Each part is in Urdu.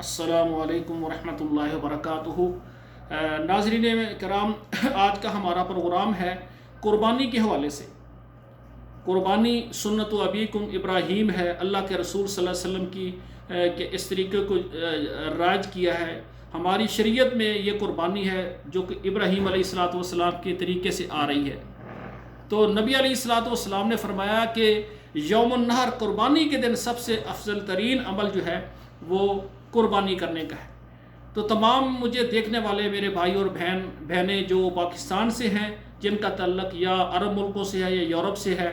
السلام علیکم ورحمۃ اللہ وبرکاتہ۔ ناظرین کرام، آج کا ہمارا پروگرام ہے قربانی کے حوالے سے۔ قربانی سنت ابیکم ابراہیم ہے، اللہ کے رسول صلی اللہ علیہ وسلم کی کہ اس طریقے کو رائج کیا ہے۔ ہماری شریعت میں یہ قربانی ہے جو کہ ابراہیم علیہ الصلاۃ والسلام کے طریقے سے آ رہی ہے۔ تو نبی علیہ الصلاۃ والسلام نے فرمایا کہ یوم النحر قربانی کے دن سب سے افضل ترین عمل جو ہے وہ قربانی کرنے کا ہے۔ تو تمام مجھے دیکھنے والے میرے بھائی اور بہنیں جو پاکستان سے ہیں، جن کا تعلق یا عرب ملکوں سے ہے یا یورپ سے ہے،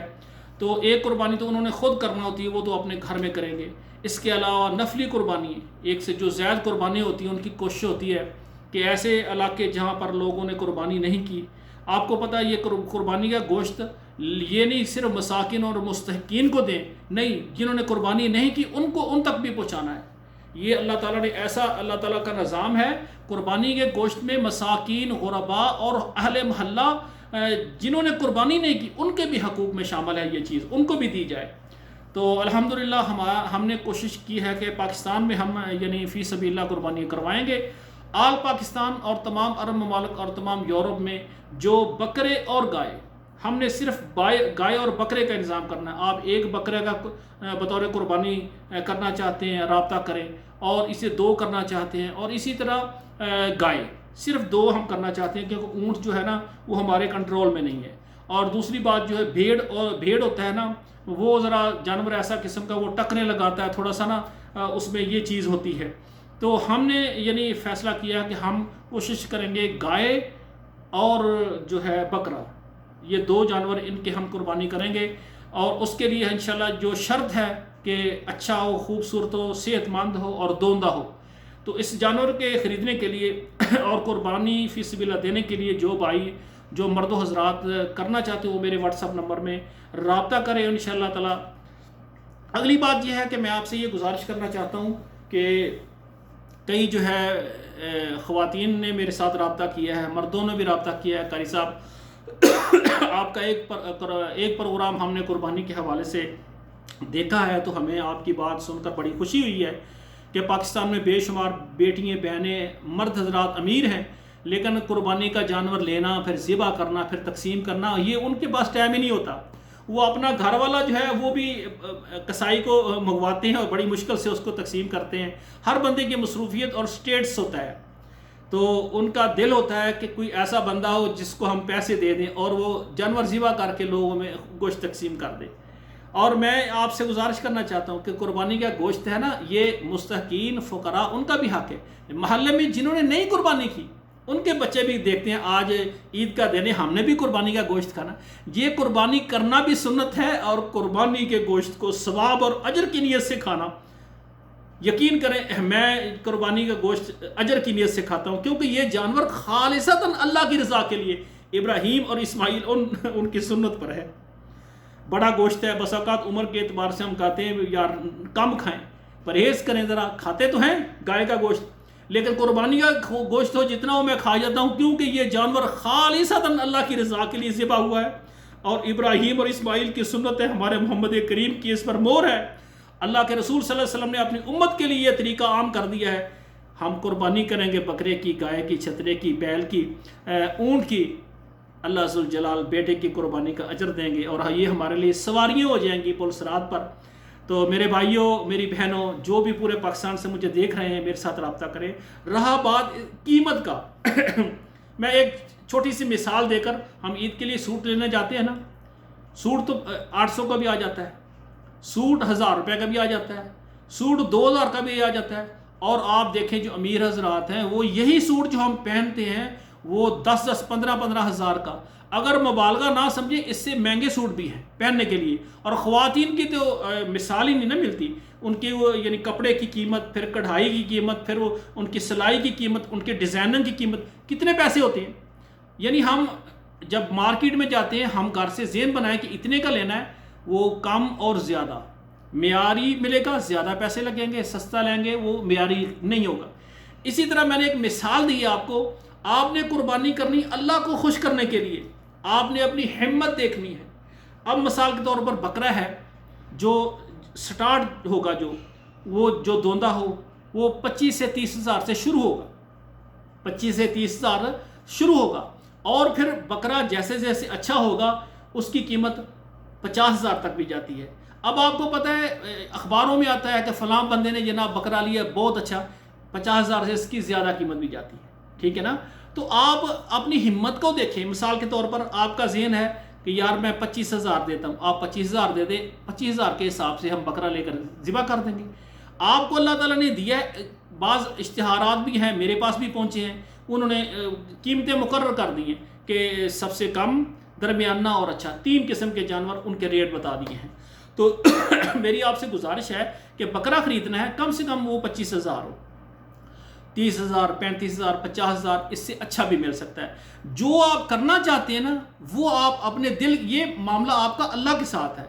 تو ایک قربانی تو انہوں نے خود کرنا ہوتی ہے، وہ تو اپنے گھر میں کریں گے۔ اس کے علاوہ نفلی قربانی، ایک سے جو زائد قربانی ہوتی ہیں، ان کی کوشش ہوتی ہے کہ ایسے علاقے جہاں پر لوگوں نے قربانی نہیں کی، آپ کو پتہ ہے یہ قربانی کا گوشت یہ نہیں صرف مساکین اور مستحقین کو دیں، نہیں، جنہوں نے قربانی نہیں کی ان تک بھی پہنچانا ہے۔ یہ اللہ تعالیٰ نے ایسا اللہ تعالیٰ کا نظام ہے، قربانی کے گوشت میں مساکین، غرباء اور اہل محلہ جنہوں نے قربانی نہیں کی ان کے بھی حقوق میں شامل ہے، یہ چیز ان کو بھی دی جائے۔ تو الحمدللہ ہم نے کوشش کی ہے کہ پاکستان میں ہم یعنی فی سبیل اللہ قربانی کروائیں گے۔ آل پاکستان اور تمام عرب ممالک اور تمام یورپ میں جو بکرے اور گائے، ہم نے صرف گائے اور بکرے کا انتظام کرنا ہے۔ آپ ایک بکرے کا بطور قربانی کرنا چاہتے ہیں، رابطہ کریں، اور اسے 2 کرنا چاہتے ہیں، اور اسی طرح گائے صرف 2 ہم کرنا چاہتے ہیں، کیونکہ اونٹ جو ہے نا وہ ہمارے کنٹرول میں نہیں ہے۔ اور دوسری بات جو ہے بھیڑ ہوتا ہے نا، وہ ذرا جانور ایسا قسم کا وہ ٹکنے لگاتا ہے تھوڑا سا نا، اس میں یہ چیز ہوتی ہے۔ تو ہم نے یعنی فیصلہ کیا کہ ہم کوشش کریں گے گائے اور جو ہے بکرا، یہ 2 جانور ان کے ہم قربانی کریں گے۔ اور اس کے لیے انشاءاللہ جو شرط ہے کہ اچھا ہو، خوبصورت ہو، صحت مند ہو اور دوندہ ہو۔ تو اس جانور کے خریدنے کے لیے اور قربانی فی سبیل اللہ دینے کے لیے جو بھائی جو مرد و حضرات کرنا چاہتے ہو وہ میرے واٹس ایپ نمبر میں رابطہ کریں انشاءاللہ تعالی۔ اگلی بات یہ ہے کہ میں آپ سے یہ گزارش کرنا چاہتا ہوں کہ کئی جو ہے خواتین نے میرے ساتھ رابطہ کیا ہے، مردوں نے بھی رابطہ کیا ہے۔ قاری صاحب، آپ کا ایک پروگرام ہم نے قربانی کے حوالے سے دیکھا ہے، تو ہمیں آپ کی بات سن کر بڑی خوشی ہوئی ہے کہ پاکستان میں بے شمار بیٹیاں، بہنیں، مرد حضرات امیر ہیں، لیکن قربانی کا جانور لینا، پھر ذبح کرنا، پھر تقسیم کرنا، یہ ان کے پاس ٹائم ہی نہیں ہوتا۔ وہ اپنا گھر والا جو ہے وہ بھی کسائی کو منگواتے ہیں اور بڑی مشکل سے اس کو تقسیم کرتے ہیں۔ ہر بندے کی مصروفیت اور سٹیٹس ہوتا ہے، تو ان کا دل ہوتا ہے کہ کوئی ایسا بندہ ہو جس کو ہم پیسے دے دیں اور وہ جانور ذبح کر کے لوگوں میں گوشت تقسیم کر دے۔ اور میں آپ سے گزارش کرنا چاہتا ہوں کہ قربانی کا گوشت ہے نا، یہ مستحقین، فقراء، ان کا بھی حق ہے۔ محلے میں جنہوں نے نہیں قربانی کی ان کے بچے بھی دیکھتے ہیں، آج عید کا دن ہے، ہم نے بھی قربانی کا گوشت کھانا۔ یہ قربانی کرنا بھی سنت ہے، اور قربانی کے گوشت کو ثواب اور اجر کی نیت سے کھانا، یقین کریں میں قربانی کا گوشت اجر کی نیت سے کھاتا ہوں، کیونکہ یہ جانور خالصتاً اللہ کی رضا کے لیے ابراہیم اور اسماعیل ان کی سنت پر ہے۔ بڑا گوشت ہے، بس اوقات عمر کے اعتبار سے ہم کہتے ہیں یار کم کھائیں، پرہیز کریں ذرا، کھاتے تو ہیں گائے کا گوشت، لیکن قربانی کا گوشت ہو جتنا ہو میں کھا جاتا ہوں، کیونکہ یہ جانور خالصتاً اللہ کی رضا کے لیے ذبح ہوا ہے، اور ابراہیم اور اسماعیل کی سنت ہے، ہمارے محمد کریم کی اس پر مہر ہے۔ اللہ کے رسول صلی اللہ علیہ وسلم نے اپنی امت کے لیے یہ طریقہ عام کر دیا ہے۔ ہم قربانی کریں گے بکرے کی، گائے کی، چھترے کی، بیل کی، اونٹ کی، اللہ ذوالجلال بیٹے کی قربانی کا اجر دیں گے، اور یہ ہمارے لیے سواریاں ہو جائیں گی پل صراط پر۔ تو میرے بھائیوں، میری بہنوں، جو بھی پورے پاکستان سے مجھے دیکھ رہے ہیں، میرے ساتھ رابطہ کریں۔ رہا بات قیمت کا، میں ایک چھوٹی سی مثال دے کر، ہم عید کے لیے سوٹ لینے جاتے ہیں نا، سوٹ تو 800 کا بھی آ جاتا ہے، سوٹ 1000 روپے کا بھی آ جاتا ہے، سوٹ 2000 کا بھی آ جاتا ہے، اور آپ دیکھیں جو امیر حضرات ہیں وہ یہی سوٹ جو ہم پہنتے ہیں وہ 10 15 ہزار کا، اگر مبالغہ نہ سمجھیں اس سے مہنگے سوٹ بھی ہیں پہننے کے لیے۔ اور خواتین کی تو مثال ہی نہیں نہ ملتی، ان کی وہ یعنی کپڑے کی قیمت، پھر کڑھائی کی قیمت، پھر وہ ان کی سلائی کی قیمت، ان کے ڈیزائننگ کی قیمت، کتنے پیسے ہوتے ہیں۔ یعنی ہم جب مارکیٹ میں جاتے ہیں، ہم گھر سے ذہن بنائیں کہ اتنے کا لینا ہے، وہ کم اور زیادہ معیاری ملے گا، زیادہ پیسے لگیں گے، سستا لیں گے، وہ معیاری نہیں ہوگا۔ اسی طرح میں نے ایک مثال دی آپ کو، آپ نے قربانی کرنی اللہ کو خوش کرنے کے لیے، آپ نے اپنی ہمت دیکھنی ہے۔ اب مثال کے طور پر بکرا ہے جو سٹارٹ ہوگا، جو وہ جو دوندہ ہو، وہ 25 سے 30 ہزار سے شروع ہوگا، 25 سے 30 ہزار شروع ہوگا، اور پھر بکرا جیسے جیسے اچھا ہوگا اس کی قیمت 50 ہزار تک بھی جاتی ہے۔ اب آپ کو پتہ ہے اخباروں میں آتا ہے کہ فلاں بندے نے جناب بکرا لیا بہت اچھا، 50 ہزار سے اس کی زیادہ قیمت بھی جاتی ہے، ٹھیک ہے نا۔ تو آپ اپنی ہمت کو دیکھیں، مثال کے طور پر آپ کا ذہن ہے کہ یار میں 25 ہزار دیتا ہوں، آپ 25 ہزار دے دیں، 25 ہزار کے حساب سے ہم بکرا لے کر ذبح کر دیں گے۔ آپ کو اللہ تعالیٰ نے دیا ہے، بعض اشتہارات بھی ہیں میرے پاس بھی پہنچے ہیں، انہوں نے قیمتیں مقرر کر دی ہیں کہ سب سے کم، درمیانہ اور اچھا، 3 قسم کے جانور ان کے ریٹ بتا دیے ہیں۔ تو میری آپ سے گزارش ہے کہ بکرا خریدنا ہے کم سے کم وہ 25 ہزار ہو، 30 ہزار، 35 ہزار، 50 ہزار، اس سے اچھا بھی مل سکتا ہے۔ جو آپ کرنا چاہتے ہیں نا وہ آپ اپنے دل، یہ معاملہ آپ کا اللہ کے ساتھ ہے،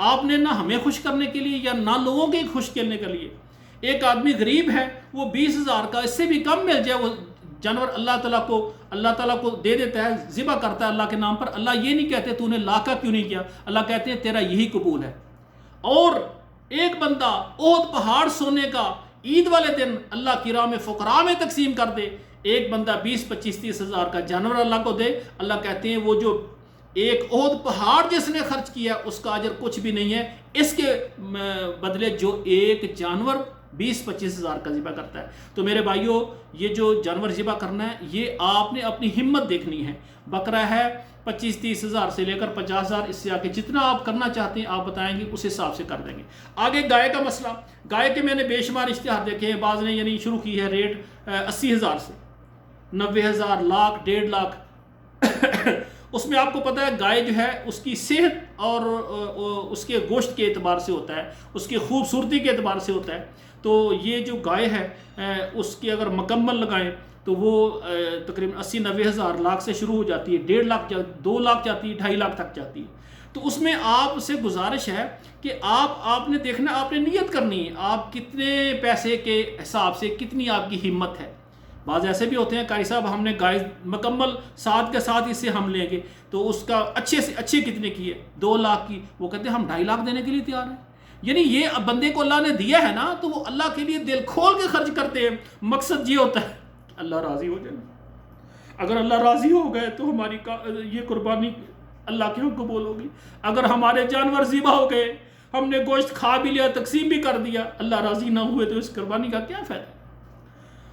آپ نے نہ ہمیں خوش کرنے کے لیے یا نہ لوگوں کے خوش کرنے کے لیے۔ ایک آدمی غریب ہے، وہ 20 ہزار کا، اس سے بھی کم مل جائے، وہ جانور اللہ تعالیٰ کو دے دیتا ہے، ذبح کرتا ہے اللہ کے نام پر۔ اللہ یہ نہیں کہتے تو نے لاکھ کا کیوں نہیں کیا، اللہ کہتے ہیں تیرا یہی قبول ہے۔ اور ایک بندہ احد پہاڑ سونے کا عید والے دن اللہ کی راہ میں فقراء میں تقسیم کر دے، ایک بندہ 20، 25، 30 ہزار کا جانور اللہ کو دے، اللہ کہتے ہیں وہ جو ایک احد پہاڑ جس نے خرچ کیا اس کا اجر کچھ بھی نہیں ہے، اس کے بدلے جو ایک جانور 20-25 ہزار کا ذبح کرتا ہے۔ تو میرے بھائیوں، یہ جو جانور ذبح کرنا ہے یہ آپ نے اپنی ہمت دیکھنی ہے۔ بکرا ہے 25-30 ہزار سے لے کر 50 ہزار، اس سے آگے جتنا آپ کرنا چاہتے ہیں آپ بتائیں گے، اس حساب سے کر دیں گے۔ آگے گائے کا مسئلہ، گائے کے میں نے بے شمار اشتہار دیکھے ہیں، بعض نے یعنی شروع کی ہے ریٹ 80 ہزار سے، 90 ہزار، لاکھ، 1.5 لاکھ۔ اس میں آپ کو پتہ ہے گائے جو ہے اس کی صحت اور اس کے گوشت کے اعتبار سے ہوتا ہے، اس کی خوبصورتی کے اعتبار سے ہوتا ہے۔ تو یہ جو گائے ہے اس کی اگر مکمل لگائیں تو وہ تقریباً 80-90 ہزار، لاکھ سے شروع ہو جاتی ہے، 1.5 لاکھ، 2 لاکھ جاتی ہے، 2.5 لاکھ تک جاتی ہے۔ تو اس میں آپ سے گزارش ہے کہ آپ نے دیکھنا، آپ نے نیت کرنی ہے، آپ کتنے پیسے کے حساب سے کتنی آپ کی ہمت ہے۔ بعض ایسے بھی ہوتے ہیں قاری صاحب ہم نے گائے مکمل ساتھ کے ساتھ اس سے ہم لیں گے تو اس کا اچھے سے اچھے کتنے کی ہے، 2 لاکھ کی، وہ کہتے ہیں ہم 2.5 لاکھ دینے کے لیے تیار ہیں۔ یعنی یہ بندے کو اللہ نے دیا ہے نا تو وہ اللہ کے لیے دل کھول کے خرچ کرتے ہیں۔ مقصد یہ ہوتا ہے اللہ راضی ہو جائے، اگر اللہ راضی ہو گئے تو ہماری یہ قربانی اللہ کے ہاں قبول ہوگی۔ اگر ہمارے جانور ذبح ہو گئے، ہم نے گوشت کھا بھی لیا، تقسیم بھی کر دیا، اللہ راضی نہ ہوئے تو اس قربانی کا کیا فائدہ؟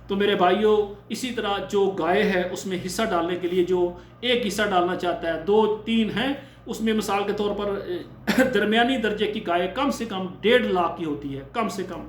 تو میرے بھائیوں، اسی طرح جو گائے ہے اس میں حصہ ڈالنے کے لیے جو ایک حصہ ڈالنا چاہتا ہے، 2-3 ہیں، اس میں مثال کے طور پر درمیانی درجے کی گائے کم سے کم 1.5 لاکھ کی ہوتی ہے، کم سے کم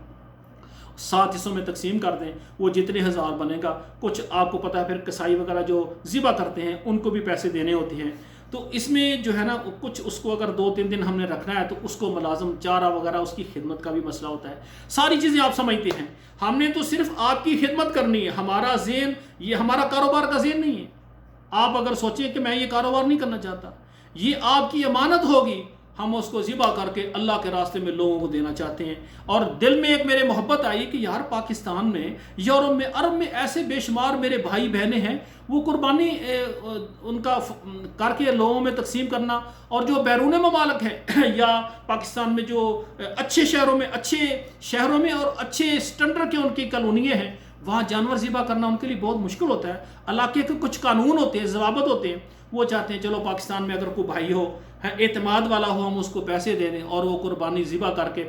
7 حصوں میں تقسیم کر دیں، وہ جتنے ہزار بنے گا۔ کچھ آپ کو پتہ ہے پھر کسائی وغیرہ جو ذبح کرتے ہیں ان کو بھی پیسے دینے ہوتے ہیں، تو اس میں جو ہے نا کچھ اس کو اگر 2-3 دن ہم نے رکھنا ہے تو اس کو ملازم چارہ وغیرہ اس کی خدمت کا بھی مسئلہ ہوتا ہے۔ ساری چیزیں آپ سمجھتے ہیں، ہم نے تو صرف آپ کی خدمت کرنی ہے، ہمارا ذہن یہ ہمارا کاروبار کا ذہن نہیں ہے۔ آپ اگر سوچیں کہ میں یہ کاروبار نہیں کرنا چاہتا، یہ آپ کی امانت ہوگی، ہم اس کو ذبح کر کے اللہ کے راستے میں لوگوں کو دینا چاہتے ہیں۔ اور دل میں ایک میرے محبت آئی کہ یار پاکستان میں، یورپ میں، عرب میں ایسے بے شمار میرے بھائی بہنیں ہیں، وہ قربانی ان کا کر کے لوگوں میں تقسیم کرنا، اور جو بیرون ممالک ہیں یا پاکستان میں جو اچھے شہروں میں اور اچھے اسٹینڈرڈ کے ان کی کالونیاں ہیں، وہاں جانور ذبح کرنا ان کے لیے بہت مشکل ہوتا ہے۔ علاقے کے کچھ قانون ہوتے ہیں، ضوابط ہوتے ہیں، وہ چاہتے ہیں چلو پاکستان میں اگر کوئی بھائی ہو، اعتماد والا ہو، ہم اس کو پیسے دے دیں اور وہ قربانی ذبح کر کے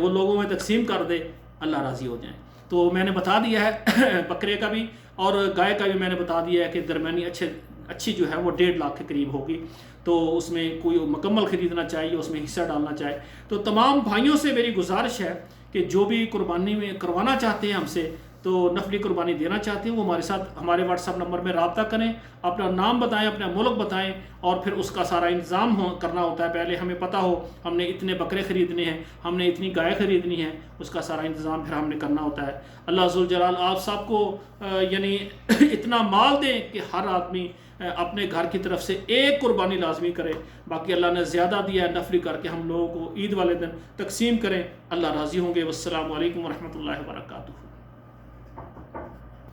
وہ لوگوں میں تقسیم کر دے، اللہ راضی ہو جائیں۔ تو میں نے بتا دیا ہے بکرے کا بھی اور گائے کا بھی میں نے بتا دیا ہے کہ درمیانی اچھی جو ہے وہ 1.5 لاکھ کے قریب ہوگی۔ تو اس میں کوئی مکمل خریدنا چاہیے، اس میں حصہ ڈالنا چاہے تو تمام بھائیوں سے میری گزارش ہے کہ جو بھی قربانی میں کروانا چاہتے ہیں ہم سے، تو نفلی قربانی دینا چاہتے ہیں، وہ ہمارے ساتھ ہمارے واٹس ایپ نمبر میں رابطہ کریں، اپنا نام بتائیں، اپنا ملک بتائیں، اور پھر اس کا سارا انتظام کرنا ہوتا ہے۔ پہلے ہمیں پتہ ہو ہم نے اتنے بکرے خریدنے ہیں، ہم نے اتنی گائے خریدنی ہے، اس کا سارا انتظام پھر ہم نے کرنا ہوتا ہے۔ اللہ ذوالجلال آپ سب کو یعنی اتنا مال دیں کہ ہر آدمی اپنے گھر کی طرف سے ایک قربانی لازمی کرے، باقی اللہ نے زیادہ دیا ہے نفلی کر کے ہم لوگوں کو عید والے دن تقسیم کریں، اللہ راضی ہوں گے۔ والسلام علیکم ورحمۃ اللہ وبرکاتہ۔